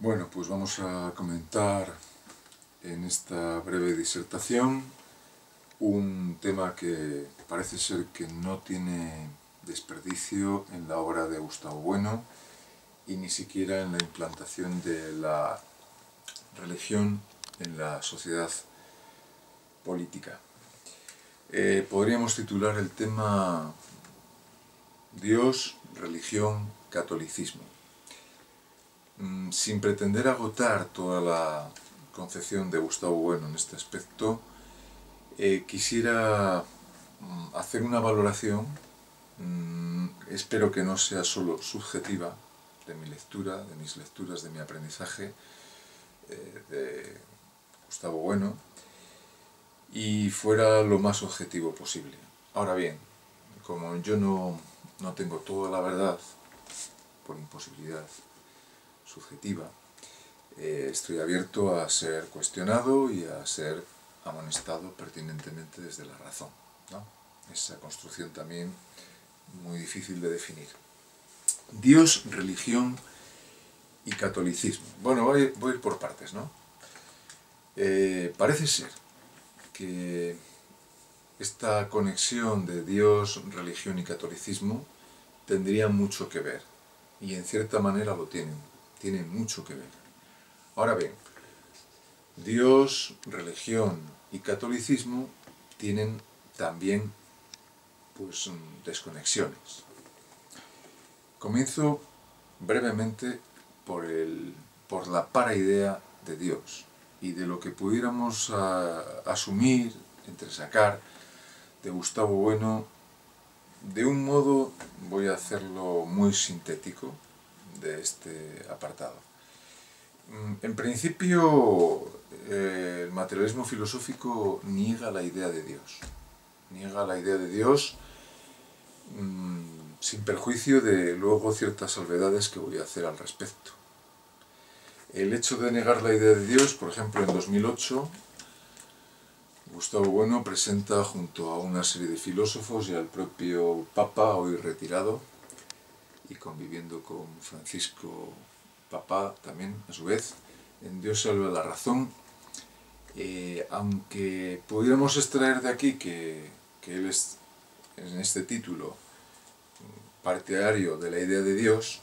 Bueno, pues vamos a comentar en esta breve disertación un tema que parece ser que no tiene desperdicio en la obra de Gustavo Bueno y ni siquiera en la implantación de la religión en la sociedad política. Podríamos titular el tema Dios, religión, catolicismo. Sin pretender agotar toda la concepción de Gustavo Bueno en este aspecto, quisiera hacer una valoración, espero que no sea solo subjetiva, de mi lectura, de mis lecturas, de mi aprendizaje de Gustavo Bueno, y fuera lo más objetivo posible. Ahora bien, como yo no tengo toda la verdad, por imposibilidad subjetiva, estoy abierto a ser cuestionado y a ser amonestado pertinentemente desde la razón, ¿no? Esa construcción también muy difícil de definir. Dios, religión y catolicismo. Bueno, voy a ir por partes, ¿no? Parece ser que esta conexión de Dios, religión y catolicismo tendría mucho que ver, y en cierta manera lo tienen mucho que ver. Ahora bien, Dios, religión y catolicismo tienen también pues desconexiones. Comienzo brevemente por la paraidea de Dios y de lo que pudiéramos asumir, entresacar de Gustavo Bueno de un modo, voy a hacerlo muy sintético, de este apartado. En principio, el materialismo filosófico niega la idea de Dios. Niega la idea de Dios sin perjuicio de luego ciertas salvedades que voy a hacer al respecto. El hecho de negar la idea de Dios, por ejemplo, en 2008, Gustavo Bueno presenta junto a una serie de filósofos y al propio Papa, hoy retirado, y conviviendo con Francisco Papa también, a su vez, en Dios salva la razón, aunque pudiéramos extraer de aquí que él es, en este título, partidario de la idea de Dios,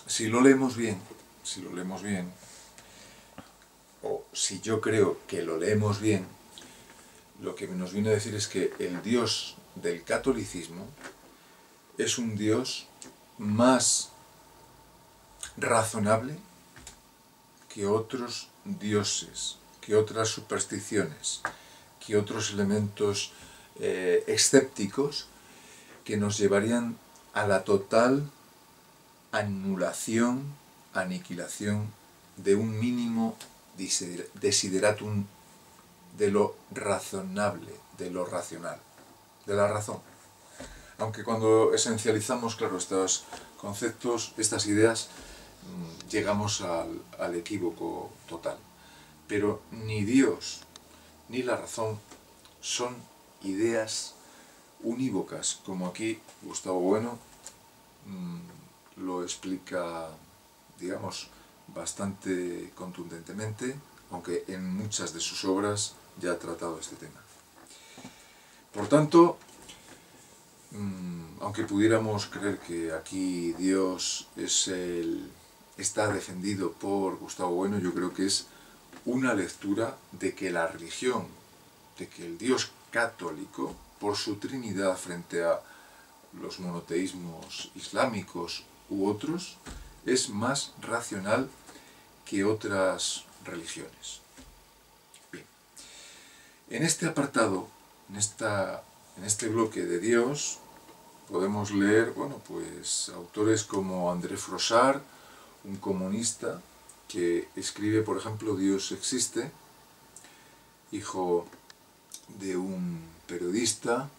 si lo leemos bien, o si yo creo que lo leemos bien, lo que nos viene a decir es que el Dios del catolicismo es un Dios más razonable que otros dioses, que otras supersticiones, que otros elementos escépticos que nos llevarían a la total anulación, aniquilación de un mínimo desideratum de lo razonable, de lo racional, de la razón. Aunque cuando esencializamos, claro, estos conceptos, estas ideas, llegamos al equívoco total. Pero ni Dios ni la razón son ideas unívocas, como aquí Gustavo Bueno lo explica, digamos, bastante contundentemente, aunque en muchas de sus obras ya ha tratado este tema. Por tanto, aunque pudiéramos creer que aquí Dios está defendido por Gustavo Bueno, yo creo que es una lectura de que la religión, de que el Dios católico, por su trinidad frente a los monoteísmos islámicos u otros, es más racional que otras religiones. Bien. En este apartado, en este bloque de Dios, podemos leer, bueno, pues autores como André Frossard, un comunista, que escribe, por ejemplo, Dios existe, hijo de un periodista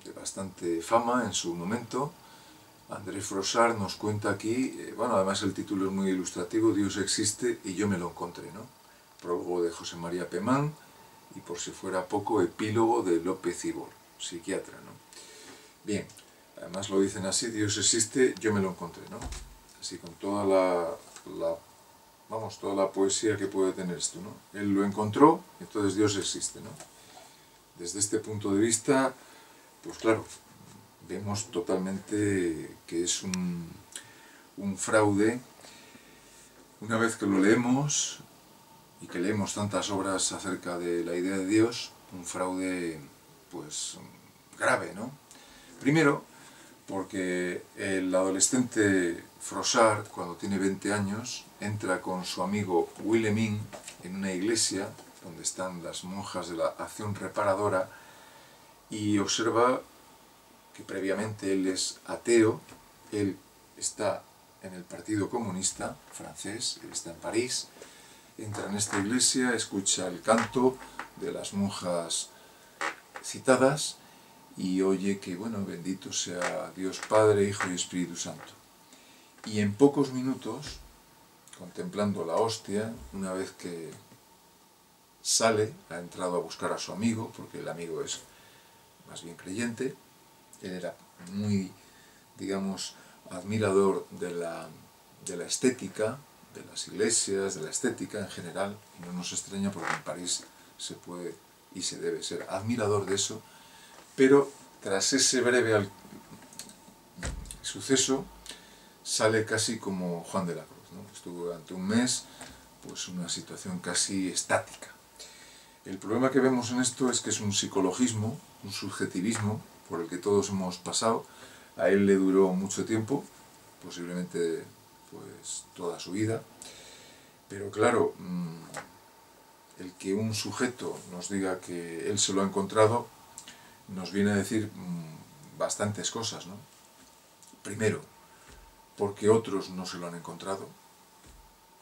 de bastante fama en su momento. André Frossard nos cuenta aquí, bueno, además el título es muy ilustrativo, Dios existe y yo me lo encontré, ¿no? Prólogo de José María Pemán y, por si fuera poco, epílogo de López Ibor, psiquiatra, ¿no? Bien, además lo dicen así, Dios existe, yo me lo encontré, ¿no? así con toda toda la poesía que puede tener esto, ¿no? Él lo encontró, entonces Dios existe, ¿no? Desde este punto de vista, pues claro, vemos totalmente que es un fraude. Una vez que lo leemos, y que leemos tantas obras acerca de la idea de Dios, un fraude, pues, grave, ¿no? Primero, porque el adolescente Froissart, cuando tiene 20 años, entra con su amigo Wilhelmine en una iglesia donde están las monjas de la Acción Reparadora y observa que previamente él es ateo, él está en el Partido Comunista francés, él está en París, entra en esta iglesia, escucha el canto de las monjas citadas y oye que, bueno, bendito sea Dios Padre, Hijo y Espíritu Santo. Y en pocos minutos, contemplando la hostia, una vez que sale, ha entrado a buscar a su amigo, porque el amigo es más bien creyente, él era muy, digamos, admirador de la estética, de las iglesias, de la estética en general, y no nos extraña porque en París se puede y se debe ser admirador de eso, pero tras ese breve suceso sale casi como Juan de la Cruz, ¿no? Estuvo durante un mes, pues una situación casi estática. El problema que vemos en esto es que es un psicologismo, un subjetivismo por el que todos hemos pasado. A él le duró mucho tiempo, posiblemente pues toda su vida, pero claro, el que un sujeto nos diga que él se lo ha encontrado nos viene a decir bastantes cosas, ¿no? Primero, porque otros no se lo han encontrado,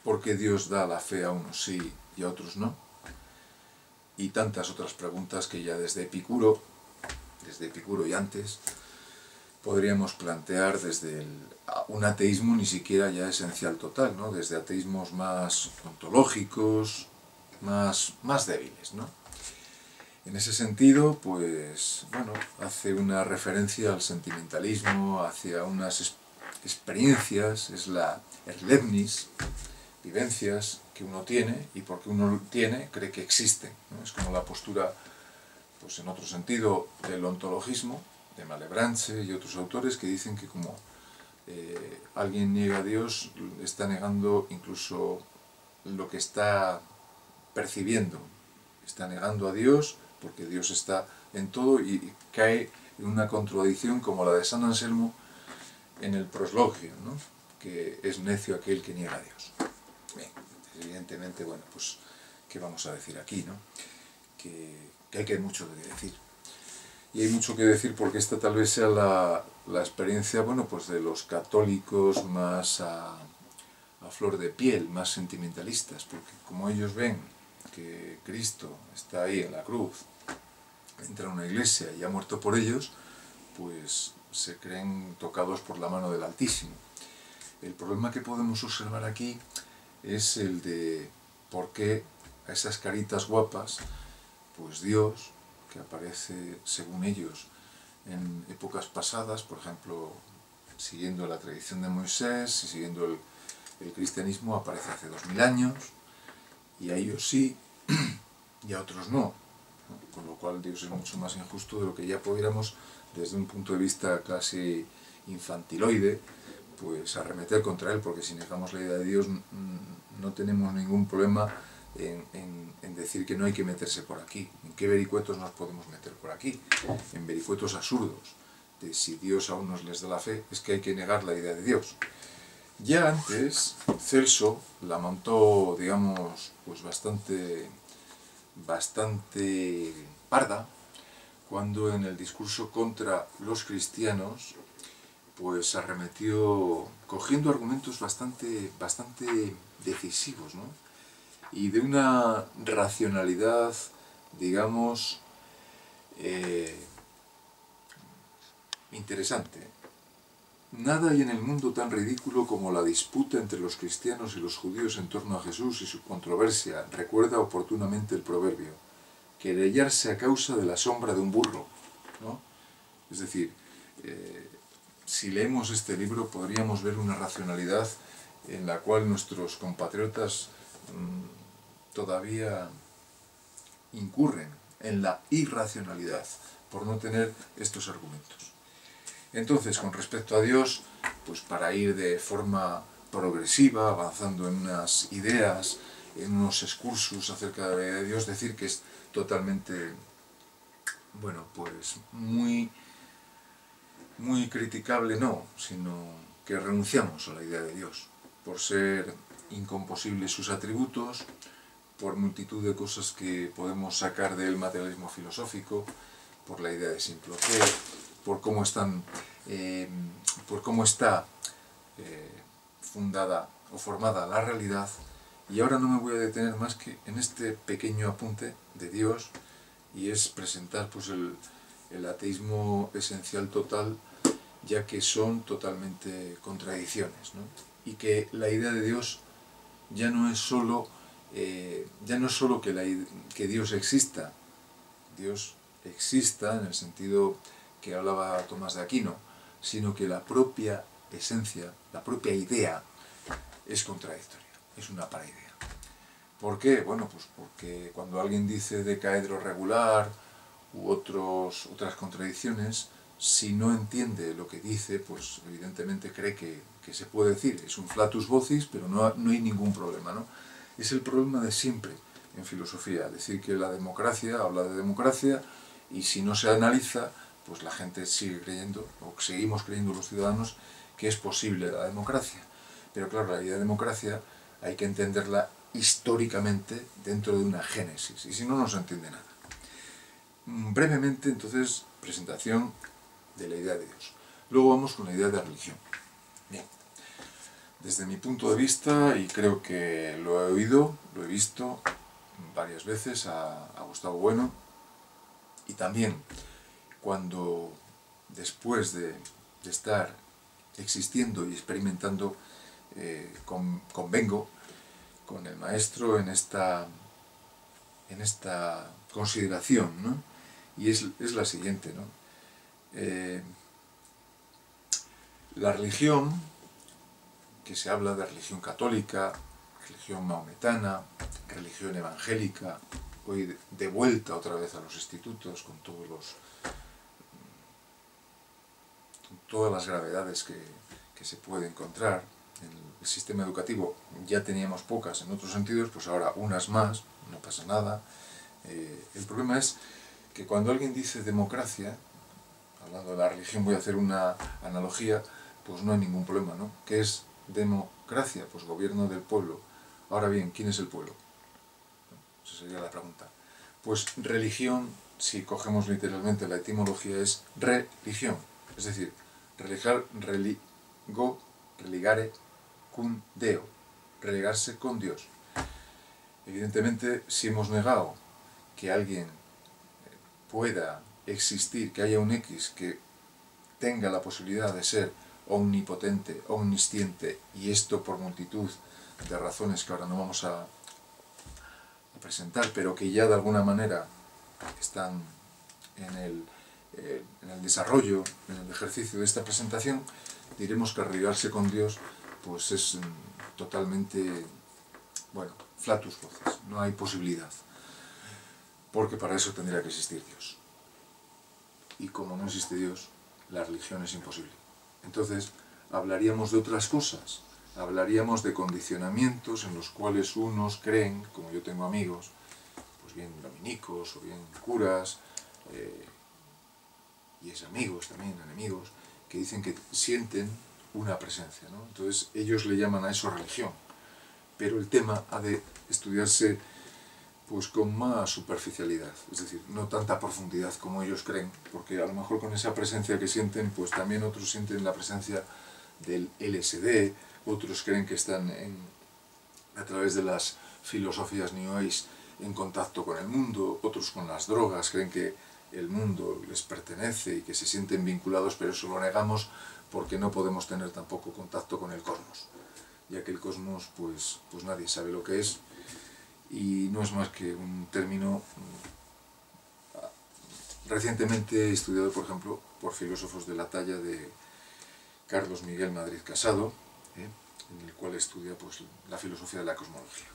porque Dios da la fe a unos sí y a otros no, y tantas otras preguntas que ya desde Epicuro y antes, podríamos plantear desde un ateísmo ni siquiera ya esencial total, ¿no? Desde ateísmos más ontológicos, más débiles, ¿no? En ese sentido, pues, bueno, hace una referencia al sentimentalismo, hacia unas experiencias, es la erlebnis, vivencias que uno tiene, y porque uno tiene, cree que existen, ¿no? Es como la postura, pues en otro sentido, del ontologismo, de Malebranche y otros autores que dicen que como alguien niega a Dios, está negando incluso lo que está percibiendo, está negando a Dios porque Dios está en todo y cae en una contradicción como la de San Anselmo en el Proslogio, ¿no? Que es necio aquel que niega a Dios. Bien, evidentemente, bueno, pues, ¿qué vamos a decir aquí, no? Que hay mucho que decir. Y hay mucho que decir porque esta tal vez sea la experiencia, bueno, pues de los católicos más a flor de piel, más sentimentalistas, porque como ellos ven que Cristo está ahí en la cruz, entra a una iglesia y ha muerto por ellos, pues se creen tocados por la mano del Altísimo. El problema que podemos observar aquí es el de por qué a esas caritas guapas, pues Dios, que aparece según ellos en épocas pasadas, por ejemplo, siguiendo la tradición de Moisés y siguiendo el cristianismo, aparece hace 2000 años, y a ellos sí, y a otros no. Con lo cual Dios es mucho más injusto de lo que ya pudiéramos, desde un punto de vista casi infantiloide, pues arremeter contra él, porque si negamos la idea de Dios no tenemos ningún problema en decir que no hay que meterse por aquí. ¿En qué vericuetos nos podemos meter por aquí? En vericuetos absurdos, de si Dios a unos les da la fe, es que hay que negar la idea de Dios. Ya antes, Celso la montó, digamos, pues bastante parda, cuando en el discurso contra los cristianos, pues arremetió cogiendo argumentos bastante decisivos, ¿no? Y de una racionalidad, digamos, interesante. Nada hay en el mundo tan ridículo como la disputa entre los cristianos y los judíos en torno a Jesús y su controversia. Recuerda oportunamente el proverbio: querellarse a causa de la sombra de un burro, ¿no? Es decir, si leemos este libro podríamos ver una racionalidad en la cual nuestros compatriotas todavía incurren en la irracionalidad por no tener estos argumentos. Entonces, con respecto a Dios, pues para ir de forma progresiva, avanzando en unas ideas, en unos excursus acerca de Dios, decir que es totalmente, bueno, pues muy criticable no, sino que renunciamos a la idea de Dios, por ser incomposibles sus atributos, por multitud de cosas que podemos sacar del materialismo filosófico, por la idea de simple fe, por cómo está fundada o formada la realidad. Y ahora no me voy a detener más que en este pequeño apunte de Dios, y es presentar pues el ateísmo esencial total, ya que son totalmente contradicciones, ¿no? Y que la idea de Dios ya no es solo que Dios exista. Dios exista en el sentido que hablaba Tomás de Aquino, sino que la propia esencia, la propia idea es contradictoria, es una paraidea. ¿Por qué? Bueno, pues porque cuando alguien dice decaedro regular u otras contradicciones, si no entiende lo que dice, pues evidentemente cree que se puede decir, es un flatus vocis, pero no hay ningún problema, ¿no? Es el problema de siempre en filosofía, decir que la democracia habla de democracia, y si no se analiza, pues la gente sigue creyendo, o seguimos creyendo los ciudadanos, que es posible la democracia. Pero claro, la idea de democracia hay que entenderla históricamente dentro de una génesis, y si no, no se entiende nada. Brevemente, entonces, presentación de la idea de Dios. Luego vamos con la idea de religión. Bien, desde mi punto de vista, y creo que lo he oído, lo he visto varias veces a Gustavo Bueno, y también cuando después de estar existiendo y experimentando, convengo con el maestro en esta consideración, ¿no? Y es la siguiente, ¿no? La religión, que se habla de religión católica, religión maometana, religión evangélica, hoy de vuelta otra vez a los institutos con todas las gravedades que se puede encontrar en el sistema educativo. Ya teníamos pocas en otros sentidos, pues ahora unas más, no pasa nada. El problema es que cuando alguien dice democracia, hablando de la religión, voy a hacer una analogía, pues no hay ningún problema, ¿no? ¿Qué es democracia? Pues gobierno del pueblo. Ahora bien, ¿quién es el pueblo? Esa sería la pregunta. Pues religión, si cogemos literalmente la etimología, es religión, es decir, religare cum Deo, relegarse con Dios. Evidentemente, si hemos negado que alguien pueda existir, que haya un X que tenga la posibilidad de ser omnipotente, omnisciente, y esto por multitud de razones que ahora no vamos a presentar, pero que ya de alguna manera están en el desarrollo, en el ejercicio de esta presentación, diremos que arraigarse con Dios pues es totalmente, bueno, flatus vocis, no hay posibilidad, porque para eso tendría que existir Dios. Y como no existe Dios, la religión es imposible. Entonces, hablaríamos de otras cosas, hablaríamos de condicionamientos en los cuales unos creen, como yo tengo amigos, pues bien dominicos o bien curas, y es amigos también, enemigos, que dicen que sienten una presencia, ¿no? Entonces ellos le llaman a eso religión, pero el tema ha de estudiarse pues con más superficialidad, es decir, no tanta profundidad como ellos creen, porque a lo mejor con esa presencia que sienten, pues también otros sienten la presencia del LSD, otros creen que están a través de las filosofías New Age en contacto con el mundo, otros con las drogas, creen que el mundo les pertenece y que se sienten vinculados, pero eso lo negamos porque no podemos tener tampoco contacto con el cosmos, ya que el cosmos pues nadie sabe lo que es, y no es más que un término recientemente estudiado, por ejemplo, por filósofos de la talla de Carlos Miguel Madrid Casado, en el cual estudia pues, la filosofía de la cosmología.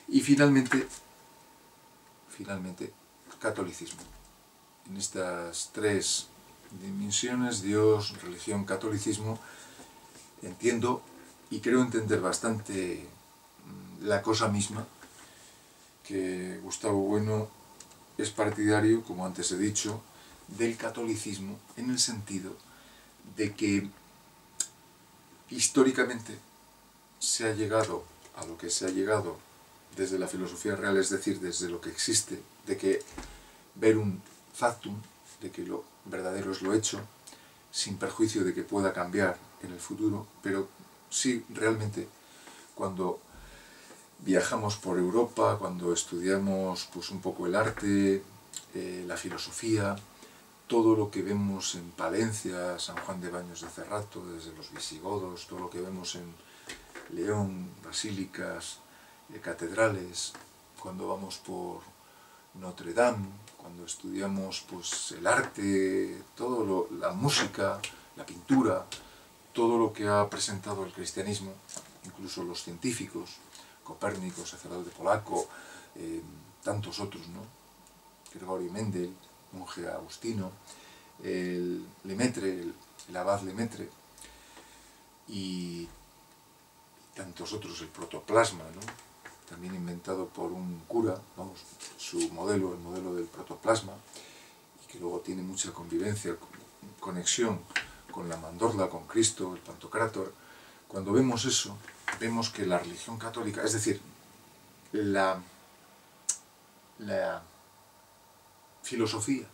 Y finalmente, catolicismo. En estas tres dimensiones, Dios, religión, catolicismo, entiendo y creo entender bastante la cosa misma, que Gustavo Bueno es partidario, como antes he dicho, del catolicismo en el sentido de que históricamente se ha llegado a lo que se ha llegado desde la filosofía real, es decir, desde lo que existe, de que verum factum, de que lo verdadero es lo hecho, sin perjuicio de que pueda cambiar en el futuro, pero sí realmente cuando viajamos por Europa, cuando estudiamos pues, un poco el arte, la filosofía, todo lo que vemos en Palencia, San Juan de Baños de Cerrato, desde los visigodos, todo lo que vemos en León, basílicas, catedrales, cuando vamos por Notre Dame, cuando estudiamos pues, el arte, la música, la pintura, todo lo que ha presentado el cristianismo, incluso los científicos, Copérnico, sacerdote polaco, tantos otros, ¿no? Gregorio Mendel, monje agustino, el Lemaitre, el abad Lemaitre, y tantos otros, el protoplasma, ¿no? También inventado por un cura, vamos, su modelo, el modelo del protoplasma, y que luego tiene mucha convivencia, conexión con la mandorla, con Cristo, el Pantocrátor. Cuando vemos eso, vemos que la religión católica, es decir, la filosofía,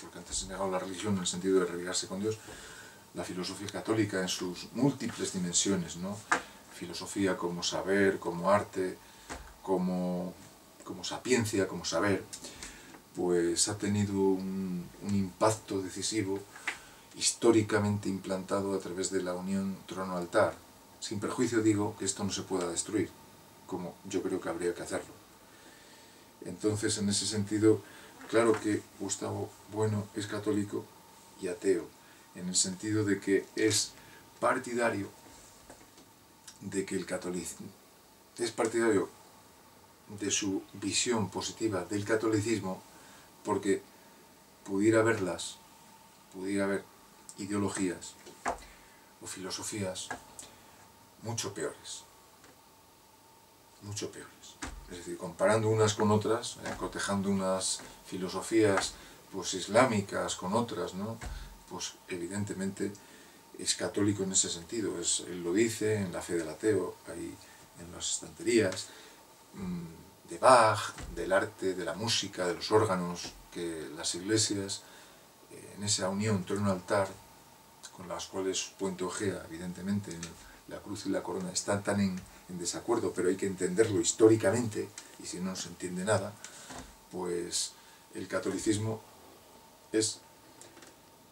porque antes he negado la religión en el sentido de religarse con Dios, la filosofía católica en sus múltiples dimensiones, ¿no? Filosofía como saber, como arte, como sapiencia, como saber, pues ha tenido un impacto decisivo históricamente implantado a través de la unión trono-altar. Sin perjuicio digo que esto no se pueda destruir, como yo creo que habría que hacerlo. Entonces, en ese sentido, claro que Gustavo Bueno es católico y ateo, en el sentido de que es partidario de que el catolicismo es partidario de su visión positiva del catolicismo, porque pudiera haber ideologías o filosofías mucho peores. Es decir, comparando unas con otras, cotejando unas filosofías pues, islámicas con otras, ¿no? Pues evidentemente es católico en ese sentido. Él lo dice en La fe del ateo, ahí en las estanterías, de Bach, del arte, de la música, de los órganos, que las iglesias, en esa unión trono-altar, con las cuales Puente Ojea, evidentemente, la cruz y la corona están tan en desacuerdo, pero hay que entenderlo históricamente, y si no se entiende nada, pues el catolicismo es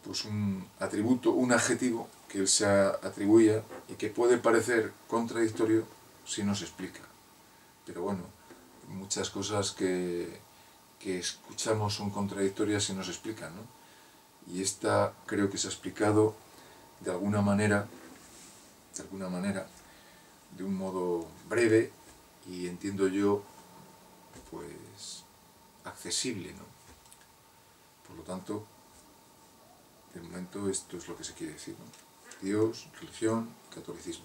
pues un atributo, un adjetivo que él se atribuye y que puede parecer contradictorio si no se explica. Pero bueno, muchas cosas que escuchamos son contradictorias si no se explican, ¿no? Y esta creo que se ha explicado de alguna manera, de un modo breve y entiendo yo, pues, accesible, ¿no? Por lo tanto, de momento esto es lo que se quiere decir, ¿no? Dios, religión, catolicismo.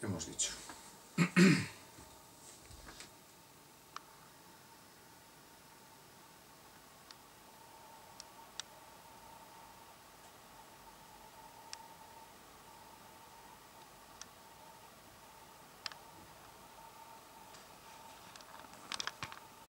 Hemos dicho.